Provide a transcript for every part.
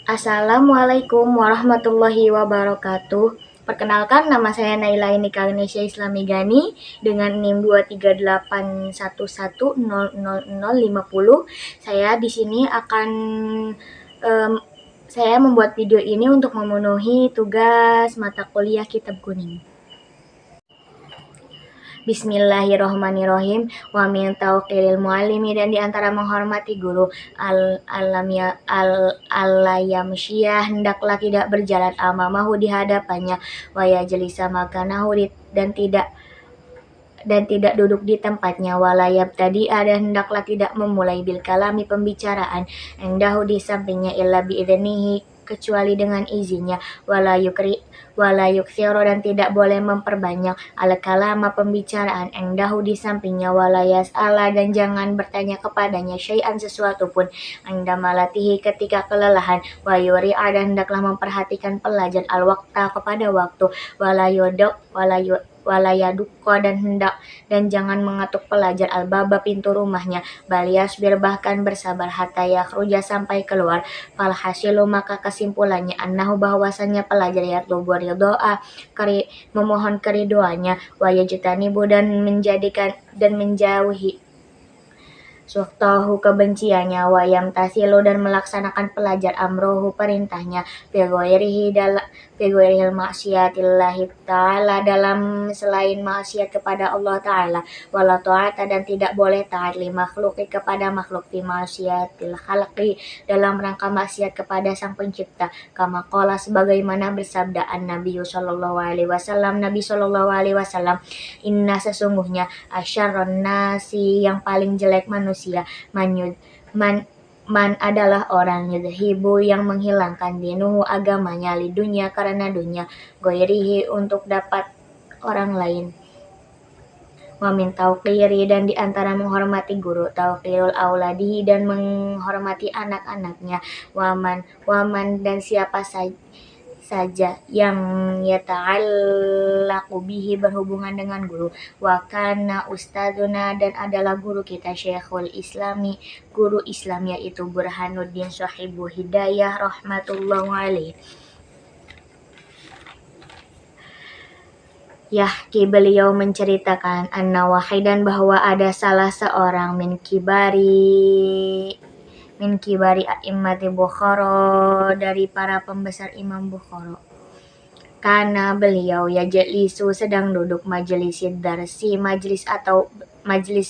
Assalamualaikum warahmatullahi wabarakatuh. Perkenalkan, nama saya Naila Inika Indonesia Islami Gani dengan NIM 23811000050. Saya di sini akan saya membuat video ini untuk memenuhi tugas mata kuliah Kitab Kuning. Bismillahirrohmanirrohim. Wa min tauqiril muallimi, dan diantara menghormati guru, al-layamsyiyah, hendaklah tidak berjalan amamahu di hadapannya, wa yajlisa makanahu, dan tidak duduk di tempatnya, walayab tadi dan hendaklah tidak memulai bil kalami pembicaraan, endahu di sampingnya, illa biidnihi kecuali dengan izinnya, wala yuksiro dan tidak boleh memperbanyak, al kalama pembicaraan, endahu di sampingnya, wala yas'ala dan jangan bertanya kepadanya, syai'an sesuatu pun, enda malatihi ketika kelelahan, wa yuri'a dan hendaklah memperhatikan pelajar al waqta kepada waktu, wala yadukko dan jangan mengetuk pelajar al-baba pintu rumahnya, baliyasbir bahkan bersabar, hatta yakhruja sampai keluar, falhasilu maka kesimpulannya, annahu bahwasanya pelajar yatlubu ridho'a memohon keridoannya, wa yajtanibu dan menjauhi suhtahu kebenciannya, wa yamtasilu dan melaksanakan pelajar amrohu perintahnya, bigoirihil maksiatillahi ta'ala dalam selain maksiat kepada Allah ta'ala, wala ta'ata dan tidak boleh taat li makhluki kepada makhluk, fi maksiatil khalqi dalam rangka maksiat kepada sang pencipta, kama qala sebagaimana bersabda Nabi sallallahu alaihi wasallam, inna sesungguhnya asyarron nasi yang paling jelek manusia, man adalah orang yudhibu yang menghilangkan dinuhu agamanya, li dunia karena dunia, goirihi untuk dapat orang lain, wa min tauqiri dan diantara menghormati guru, tauqirul auladihi dan menghormati anak-anaknya, waman dan siapa saja yang yata'allaqu bihi berhubungan dengan guru, wa kana ustadzuna dan adalah guru kita Syekhul Islami guru Islam yaitu Burhanuddin Shahibu Hidayah rahmatullahi alaih. Yahki beliau menceritakan anna wahidan bahwa ada salah seorang min kibari a'immati Bukhara dari para pembesar Imam Bukhara, karena beliau yajlisu sedang duduk majlisid darsi majlis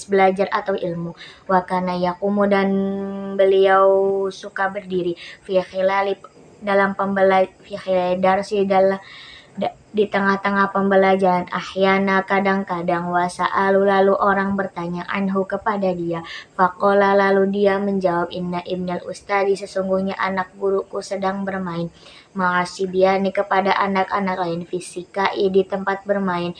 belajar atau ilmu, wa kana yaqumu dan beliau suka berdiri, fi khilali darsi di tengah-tengah pembelajaran, ahyana kadang-kadang, wasa'alu lalu orang bertanya anhu kepada dia, faqala lalu dia menjawab, inna ibnal ustadi sesungguhnya anak guruku sedang bermain, ma'asibiani kepada anak-anak lain, fisikai di tempat bermain,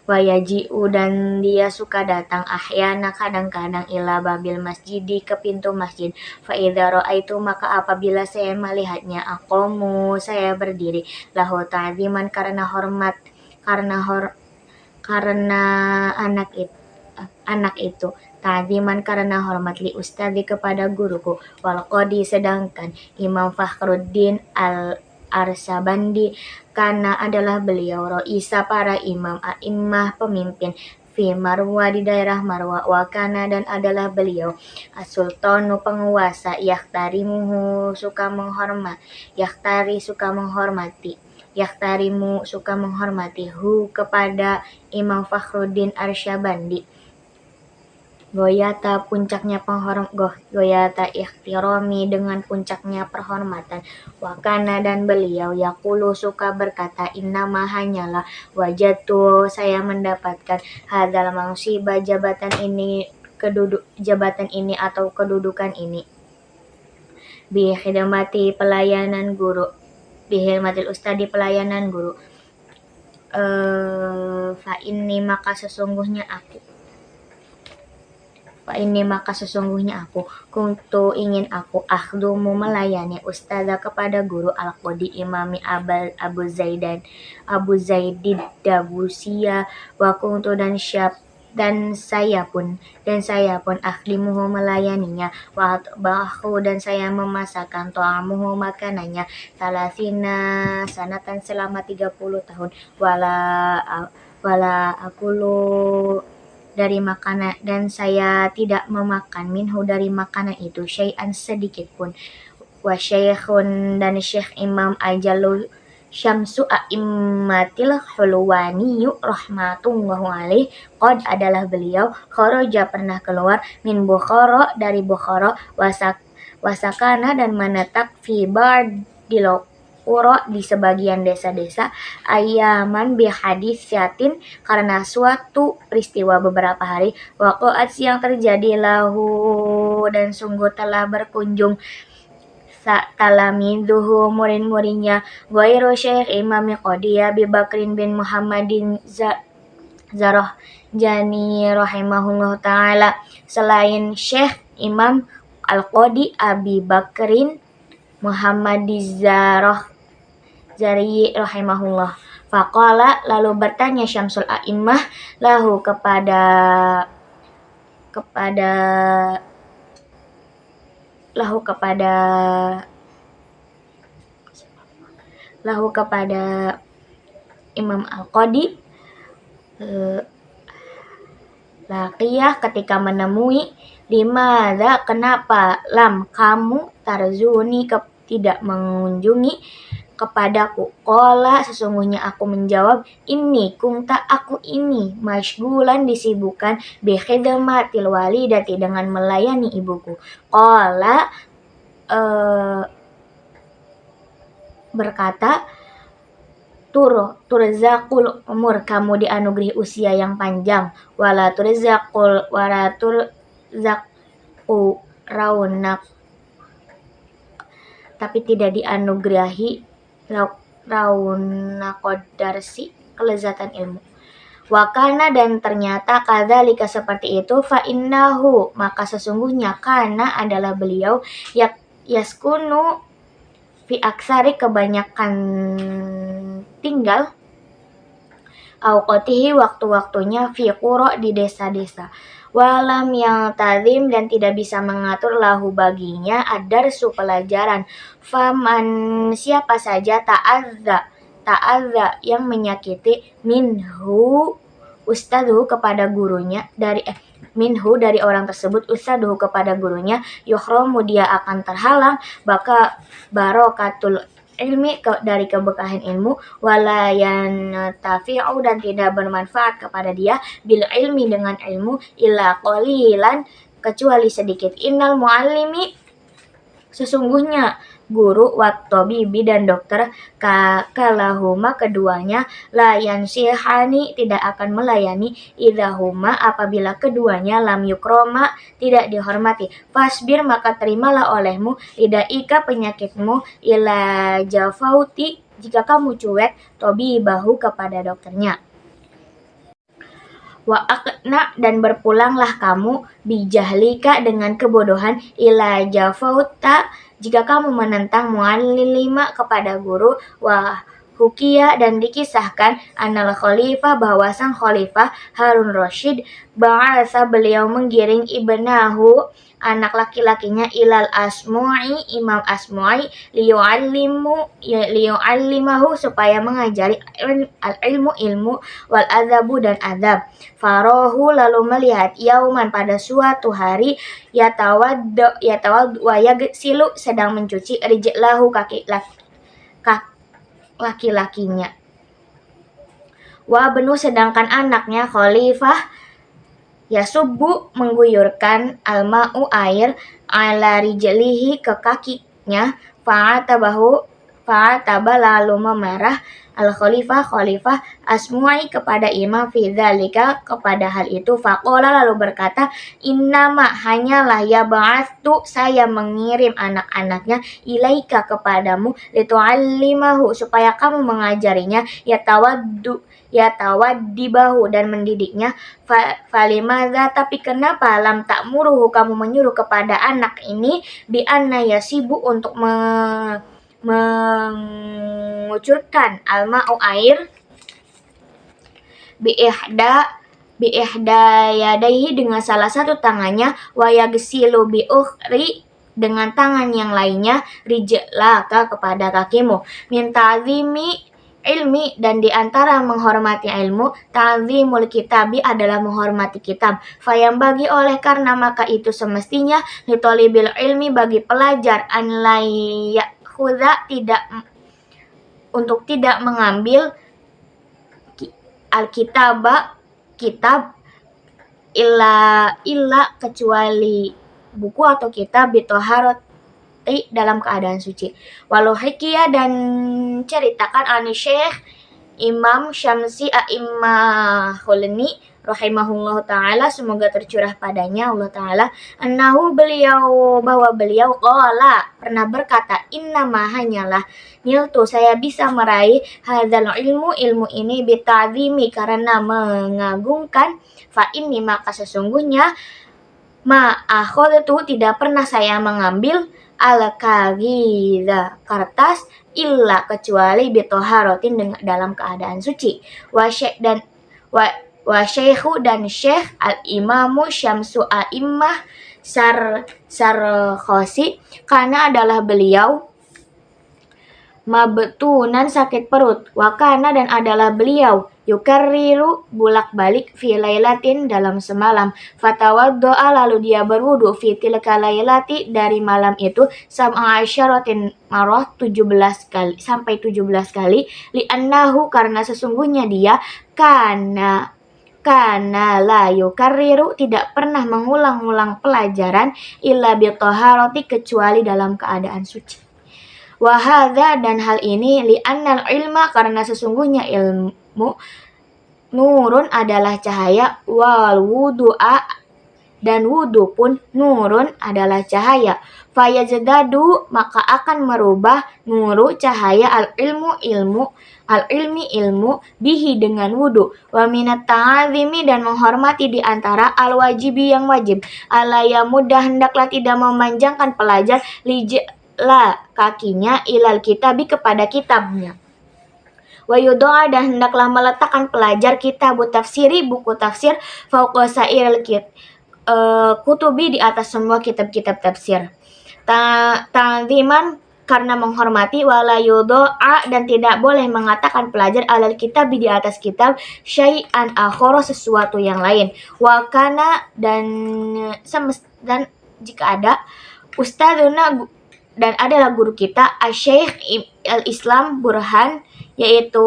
wayaji'u dan dia suka datang, ahyana kadang-kadang, ila babil masjidi ke pintu masjid, fa idza ra'aitu maka apabila saya melihatnya, aqomu saya berdiri, lahu ta'ziman karena hormat, karena anak itu ta'ziman karena hormat, li ustadi kepada guruku, wal qadi sedangkan Imam Fakhruddin al-Arsabandi karena adalah beliau roisa para imam a'immah pemimpin, fi Marwa di daerah Marwa, wa kana dan adalah beliau as-sultanu penguasa, yahtarimu suka menghormati hu kepada Imam Fakhruddin Arsabandi, goyata ikhtirami dengan puncaknya perhormatan, wakana dan beliau yaqulu suka berkata, innama hanyalah wajatu saya mendapatkan hadzal mansibah jabatan ini atau kedudukan ini, bi khidmati pelayanan guru, bi khidmatil ustadi pelayanan guru, fa inni maka sesungguhnya aku kuntu ingin aku akhdumu melayani ustadzah kepada guru al-qadi imami Abu Zaidid Dabusiya, wa kuntu dan dan saya pun akhlimuhu melayaninya, wa atbahu dan saya memasakkan ta'amuhu makanannya, salasina sanatan selama 30 tahun, wala akulu dari makanan, dan saya tidak memakan minhu dari makanan itu syai'an sedikit pun. Wa syekhun dan syekh Imam Ajalul Syamsu A'immatil Hulwaniyu rahmatullahu alaih, qad adalah beliau, kharaja pernah keluar, min Bukhara dari Bukhara, wasakana dan menetap, fi bardil qura di sebagian desa-desa, ayaman bihadis yatin karena suatu peristiwa beberapa hari, waqa'at yang terjadi lahu dan sungguh telah berkunjung talamiduhu murid-muridnya, ghairu syekh Imam Qadi Abi Bakrin bin Muhammadin Zarah Jani rahimahullah ta'ala, selain Syekh Imam Al-Qadi Abi Bakrin Muhammad Zarah Jari rahimahullah. Faqala lalu bertanya Syamsul A'immah lahu kepada Imam Al-Qadi, Laqiyah ketika menemui, limadza kenapa, lam kamu tarzuni tidak mengunjungi kepadaku, qala sesungguhnya aku menjawab, inni kunta aku ini masygulan disibukkan, bi khidmatil walidati dengan melayani ibuku. Qala berkata, turzaqul umur kamu dianugerahi usia yang panjang, wala turzaqu raunak tapi tidak dianugerahi raunakodarsi kelezatan ilmu. Wakana dan ternyata kadzalika seperti itu, fa innahu maka sesungguhnya kana adalah beliau, yaskunu fi aksari kebanyakan tinggal, auqatihi waktu-waktunya, fi qura di desa-desa, walam yang tazim dan tidak bisa mengatur lahu baginya adarsu pelajaran, faman siapa saja ta'adza yang menyakiti minhu ustadhu kepada gurunya minhu dari orang tersebut, ustadhu kepada gurunya, yuhramu dia akan terhalang, baka barokatul ilmi dari keberkahan ilmu, walayan tafi'u dan tidak bermanfaat kepada dia, bil ilmi dengan ilmu, illa qalilan kecuali sedikit, innal muallimi sesungguhnya guru, wat tabibi dan dokter, kalahuma keduanya, la yansihani tidak akan melayani, idahuma apabila keduanya, lam yukroma tidak dihormati, fasbir maka terimalah olehmu, lidaika penyakitmu, ila jafauti jika kamu cuek, tabibahu kepada dokternya. Wa aqna dan berpulanglah kamu, bijahlika dengan kebodohan, ila jafauta jika kamu menentang, muallima kepada guru, wa hukia dan dikisahkan, anal khalifah bahwa sang khalifah Harun Rasyid, ba'asa beliau menggiring ibnahu anak laki-lakinya, ilal Asmu'i Imam Asmu'i, liyu'allimahu supaya mengajari ilmu wal azabu dan azab. Farahu lalu melihat, yauman pada suatu hari, yatawad wa yagsilu sedang mencuci, rijlahu kaki laki-lakinya, wa benu sedangkan anaknya khalifah, yasubbu mengguyurkan, alma'u air, ala rijlihi ke kakinya, fa'ataba lalu memarah, al-khalifah Asmu'i kepada imam, fi dzalika kepada hal itu, faqala lalu berkata, innama hanyalah, yab'atsu saya mengirim anak-anaknya, ilaika kepadamu, litu'allimahu supaya kamu mengajarinya, yatawaddibahu dan mendidiknya, falimadza tapi kenapa, lam ta'muruhu kamu menyuruh kepada anak ini, bi anna yasibu untuk mengucurkan, alma'u air, bi ihda bi ihda yadaihi dengan salah satu tangannya, wa yagsilu bi ukhri dengan tangan yang lainnya, rijlaka kepada kakimu, min ta'zimi ilmi dan di antara menghormati ilmu, ta'zimul kitabi adalah menghormati kitab. Fayam bagi oleh karena maka itu semestinya litolibil ilmi bagi pelajar an layakhudha untuk tidak mengambil alkitabah kitab illa kecuali buku atau kitab bitoharoti dalam keadaan suci. Walau hikia dan ceritakan ani Syekh Imam Syamsi A'immah Khulni rahimahullah ta'ala, semoga tercurah padanya Allah ta'ala, bahwa beliau qala pernah berkata, innama hanyalah niltu saya bisa meraih hadzal ilmu ini bita'zimi karena mengagungkan, fa inni maka sesungguhnya akhadtu tidak pernah saya mengambil al-kaghidha kertas illa kecuali bitoharotin dalam keadaan suci. Wa syekhu dan syekh al-imamu syamsu a'immah Sarkhosi karena adalah beliau mabtunan sakit perut, wakana dan adalah beliau yukarriru bolak-balik fi lailatin dalam semalam, fatawaddo'a lalu dia berwudu fi tilka lailati dari malam itu sam'a asyaratin marah 17 kali sampai 17 kali, li'annahu karena sesungguhnya dia kana la yukarriru tidak pernah mengulang-ulang pelajaran illa bitoharoti kecuali dalam keadaan suci. Wahada dan hal ini li'annal ilma karena sesungguhnya ilmu nurun adalah cahaya, wal wudu'a dan wudu pun nurun adalah cahaya, fayajdadu maka akan merubah nuru cahaya al ilmu bihi dengan wudu, wa minat ta'azimi dan menghormati di antara al wajibi yang wajib, alaya mudah hendaklah tidak memanjangkan pelajar kakinya ilal kitabi kepada kitabnya, wa yudoa dan hendaklah meletakkan pelajar kitabu tafsiri buku tafsir fauqa sairil kutubi di atas semua kitab-kitab tafsir, ta'ziman karena menghormati, wala yudoa dan tidak boleh mengatakan pelajar alal kitab di atas kitab syai'an akhara sesuatu yang lain, wakana dan jika ada ustadzuna dan adalah guru kita Asy-Syaikh al-Islam Burhan yaitu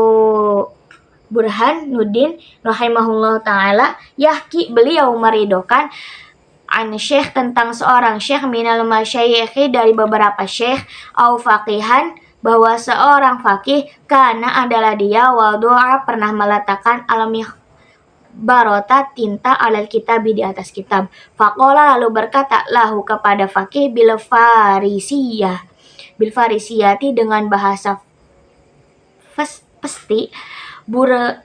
Burhanuddin rahimahullah ta'ala, yahki beliau meridokan an syekh tentang seorang syekh minal masyayikhi dari beberapa syekh au faqihan bahwa seorang faqih karena adalah dia wadu'a pernah meletakkan barota tinta alal kitab di atas kitab, faqala lalu berkata lahu kepada faqih bil farisiyati dengan bahasa pasti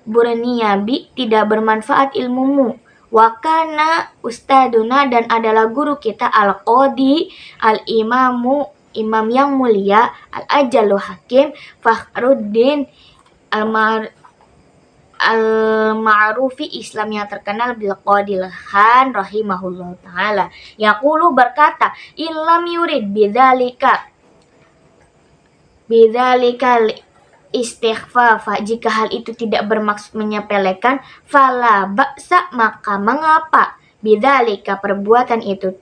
burniyabi tidak bermanfaat ilmumu, wakana ustaduna dan adalah guru kita al-qadi al-imamu imam yang mulia al-ajalu hakim Fakhruddin al-ma'rufi Islam yang terkenal bil qadil khan rahimahullah ta'ala, yaqulu berkata illam yurid bidzalika istighfafa jika hal itu tidak bermaksud menyepelekan, fala ba'sa maka mengapa, bidzalika perbuatan itu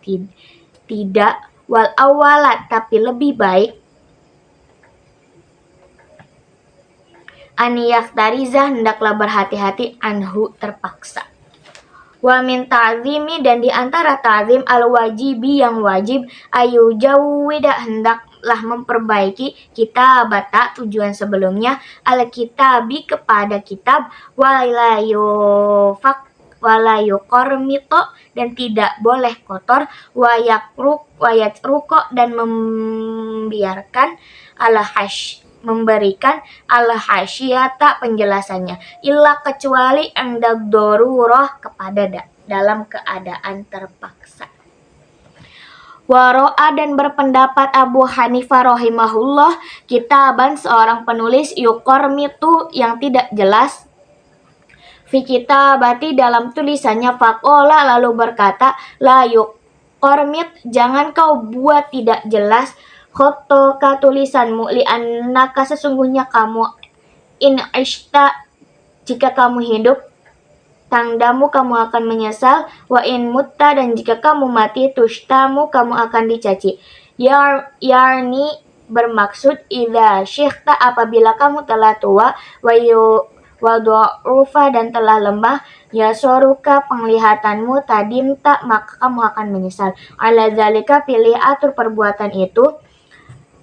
tidak, wal awalat tapi lebih baik, aniyaktarizah hendaklah berhati-hati anhu terpaksa. Wa min ta'zimi dan di antara ta'zim al wajibi yang wajib ayu jawwida hendaklah memperbaiki kitabata tujuan sebelumnya al kitabi kepada kitab walayu kormito dan tidak boleh kotor wayat ruko dan membiarkan memberikan al-hasyata penjelasannya illa kecuali endak dorurah kepada dalam keadaan terpaksa. Waro'a dan berpendapat Abu Hanifah rahimahullah kitaban seorang penulis yukormitu yang tidak jelas Fi kitabati dalam tulisannya faqala lalu berkata la yuqormit jangan kau buat tidak jelas khotoka tulisanmu li'annaka sesungguhnya kamu in ishta jika kamu hidup tangdamu kamu akan menyesal wa in mutta dan jika kamu mati tushtamu kamu akan dicaci yarni bermaksud idza syikhta apabila kamu telah tua wa du'ufa dan telah lemah ya soruka penglihatanmu tadim tak maka kamu akan menyesal ala zalika pilih atur perbuatan itu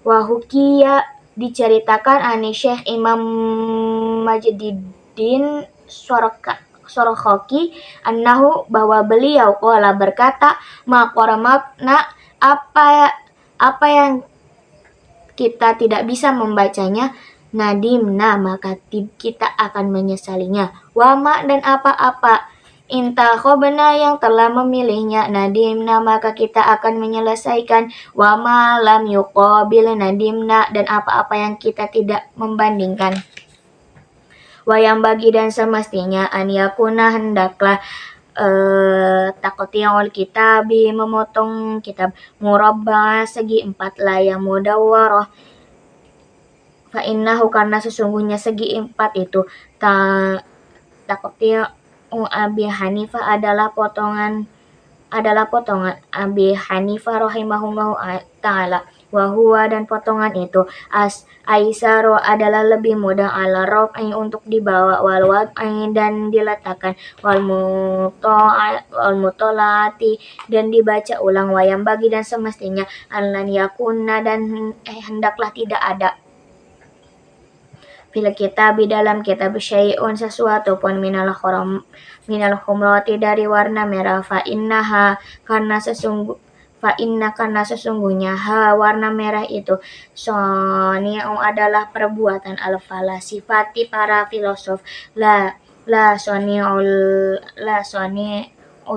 wahukia diceritakan ani Syekh Imam Majduddin Sorokoki annahu bahwa beliau qala berkata maqaramatna apa yang kita tidak bisa membacanya nadimna maka kita akan menyesalinya wama dan apa-apa intakhobna yang telah memilihnya nadimna maka kita akan menyelesaikan wama lam yuqabil nadimna dan apa-apa yang kita tidak membandingkan wayang bagi dan semestinya an yakuna hendaklah takotiul kitabi memotong kitab murabba segi 4 layang mudawwarah fa innahu karena sesungguhnya segi 4 itu takotiu Abi Hanifah adalah potongan Abi Hanifah rahimahullahu ta'ala wa huwa dan potongan itu aisaru adalah lebih mudah ala raf'i untuk dibawa wal wad'i dan diletakkan wal mutolati dan dibaca ulang wayang bagi dan semestinya an yakuna dan hendaklah tidak ada fil kitabi dalam kitab syai'un sesuatu pun minal khumrati dari warna merah fa inna karena sesungguhnya warna merah itu soni'u adalah perbuatan al-falasifati para filosof la soni'u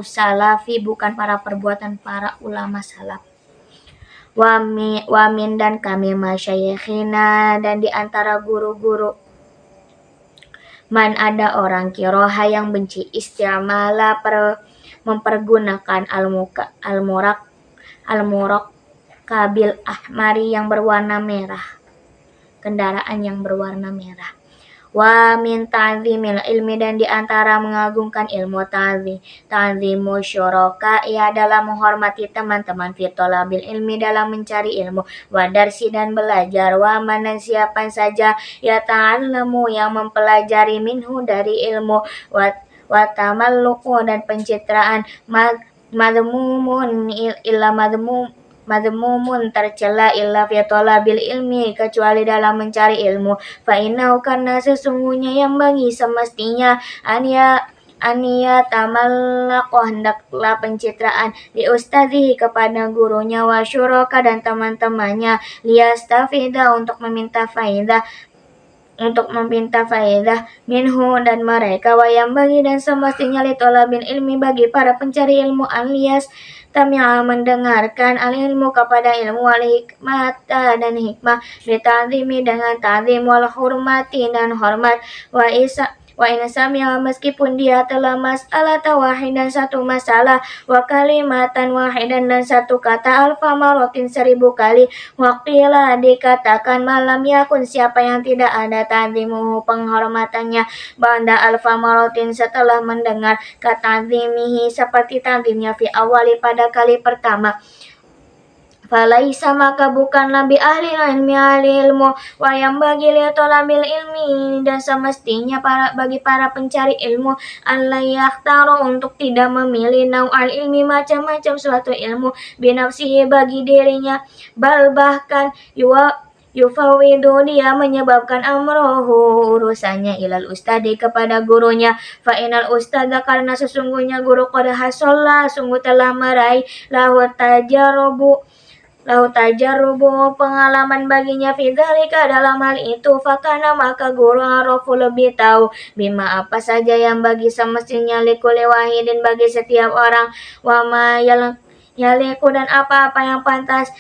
salafi bukan para perbuatan para ulama salaf Wamin dan kami masyayikhina dan di antara guru-guru man ada orang kiroha yang benci istimala mempergunakan al-murak kabil ahmari yang berwarna merah kendaraan yang berwarna merah wa min ta'zimil ilmi dan diantara mengagungkan ilmu ta'zimu syuraka ia adalah menghormati teman-teman fi thalabil ilmi dalam mencari ilmu wa darsi dan belajar wa man siapa saja ya ta'allamu yang mempelajari minhu dari ilmu wa tamalluqu dan pencitraan madmumun illa madmumun tercela illa fi talabil ilmi kecuali dalam mencari ilmu fa innahu karena sesungguhnya yang bagi semestinya ania tamallaqu hendaklah pencitraan di ustadhi kepada gurunya wa syuraka dan teman-temannya liyastafida untuk meminta faidah minhu dan mereka wa yang bagi dan semestinya li talabil ilmi bagi para pencari ilmu alias tami'a mendengarkan al-ilmu kepada ilmu wal hikmata dan hikmah bita'zimi dengan ta'zim wal hurmati dan hormat wa in sami'a meskipun dia telah mas'alata wahidan satu masalah wa kalimatan wahidan dan satu kata alfa marotin 1000 kali waqila dikatakan malam yakun siapa yang tidak ada ta'zimuhu penghormatannya ba'da alfa marotin setelah mendengar kata'zimihi seperti ta'zimnya fi awali pada kali pertama falaisa maka bukanlah bi ahli ilmu wa yang bagi li talabil ilmi dan semestinya bagi para pencari ilmu alla yakhtaru untuk tidak memilih nau'al ilmi macam-macam suatu ilmu binafsihi bagi dirinya bal bahkan yufawidu dia menyebabkan amrohu urusannya ilal ustadi kepada gurunya fa inal ustada karena sesungguhnya guru qad hasalla sungguh telah meraih lahu tajarrubu pengalaman baginya fidzalika dalam hal itu fakana maka guru arafu lebih tahu bima apa saja yang bagi semestinya likulli wahidin bagi setiap orang wa ma yaliku dan apa-apa yang pantas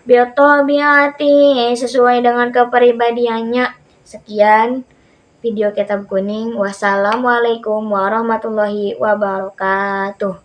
bitabiati sesuai dengan kepribadiannya. Sekian video kitab kuning. Wassalamualaikum warahmatullahi wabarakatuh.